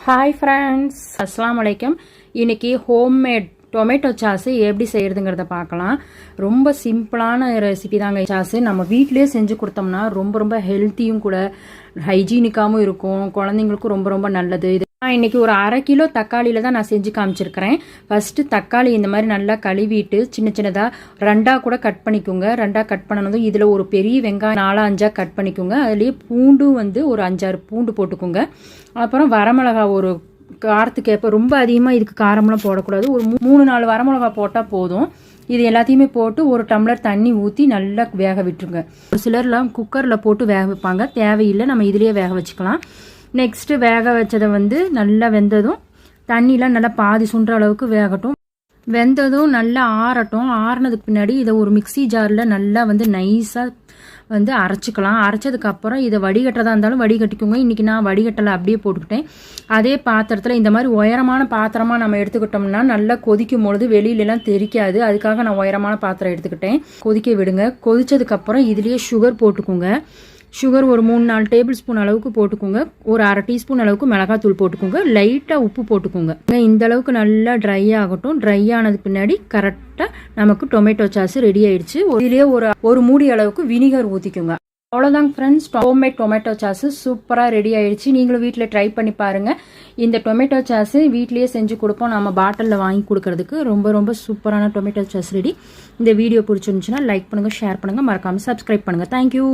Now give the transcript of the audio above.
Hi friends, அஸ்ஸலாமு அலைக்கும். இன்னைக்கு ஹோம்மேட் டொமேட்டோ சாஸு எப்படி செய்கிறதுங்கிறத பார்க்கலாம். ரொம்ப சிம்பிளான ரெசிபி தாங்க சாஸு. நம்ம வீட்டிலே செஞ்சு கொடுத்தோம்னா ரொம்ப ரொம்ப ஹெல்த்தியும் கூட, ஹைஜீனிக்காகவும் இருக்கும், குழந்தைங்களுக்கும் ரொம்ப ரொம்ப நல்லது. இது நான் இன்றைக்கி ஒரு 1/2 கிலோ தக்காளியில் தான் நான் செஞ்சு காமிச்சிருக்கிறேன். ஃபஸ்ட்டு தக்காளி இந்த மாதிரி நல்லா கழுவிட்டு சின்ன சின்னதாக 2ஆக கூட கட் பண்ணிக்கோங்க. 2ஆக கட் பண்ணணும். இதில் ஒரு பெரிய வெங்காயம் 4-5 கட் பண்ணிக்கோங்க. அதுலேயே பூண்டும் ஒரு 5-6 பூண்டு போட்டுக்கோங்க. அப்புறம் வரமிளகா ஒரு காரத்துக்கு ஏற்ப, ரொம்ப அதிகமாக இதுக்கு காரமெல்லாம் போடக்கூடாது. ஒரு 3-4 வரமிளகா போட்டால் போதும். இது எல்லாத்தையுமே போட்டு ஒரு டம்ளர் தண்ணி ஊற்றி நல்லா வேக விட்டுருங்க. ஒரு சிலர்லாம் குக்கரில் போட்டு வேக வைப்பாங்க, தேவையில்லை, நம்ம இதுலேயே வேக வச்சுக்கலாம். நெக்ஸ்ட்டு வேக வச்சதை நல்லா வெந்ததும் தண்ணிலாம் நல்லா பாதி சுண்டுற அளவுக்கு வேகட்டும். வெந்ததும் நல்லா ஆறட்டும். ஆறினதுக்கு பின்னாடி இதை ஒரு மிக்சி ஜாரில் நல்லா நைஸாக அரைச்சிக்கலாம். அரைச்சதுக்கப்புறம் இதை வடிகட்டுறதா இருந்தாலும் வடிகட்டிக்கோங்க. இன்றைக்கி நான் வடிகட்டலை, அப்படியே போட்டுக்கிட்டேன். அதே பாத்திரத்தில் இந்த மாதிரி உயரமான பாத்திரமாக நம்ம எடுத்துக்கிட்டோம்னா நல்லா கொதிக்கும் பொழுது வெளியிலலாம் தெரிக்காது. அதுக்காக நான் உயரமான பாத்திரம் எடுத்துக்கிட்டேன். கொதிக்க விடுங்க. கொதிச்சதுக்கப்புறம் இதுலேயே சுகர் போட்டுக்கோங்க. சுகர் ஒரு 3-4 டேபிள் ஸ்பூன் அளவுக்கு போட்டுக்கோங்க. ஒரு 1/2 டீஸ்பூன் அளவுக்கு மிளகாத்தூள் போட்டுக்கோங்க. லைட்டாக உப்பு போட்டுக்கோங்க. இந்த அளவுக்கு நல்லா ட்ரை ஆகட்டும். ட்ரை ஆனதுக்கு பின்னாடி கரெக்டாக நமக்கு டொமேட்டோ சாஸ் ரெடி ஆயிடுச்சு. இதுலேயே ஒரு மூடி அளவுக்கு வினிகர் ஊற்றிக்கோங்க. அவ்வளோதாங்க ஃப்ரெண்ட்ஸ், ஹோம்மேட் டொமேட்டோ சாஸ் சூப்பராக ரெடி ஆயிடுச்சு. நீங்களும் வீட்டில் ட்ரை பண்ணி பாருங்கள். இந்த டொமேட்டோ சாஸ் வீட்லேயே செஞ்சு கொடுப்போம். நம்ம பாட்டிலில் வாங்கி கொடுக்கறதுக்கு ரொம்ப ரொம்ப சூப்பரான டொமேட்டோ சாஸ் ரெடி. இந்த வீடியோ பிடிச்சிருந்துச்சுன்னா லைக் பண்ணுங்கள், ஷேர் பண்ணுங்கள், மறக்காமல் சப்ஸ்கிரைப் பண்ணுங்கள். தேங்க்யூ.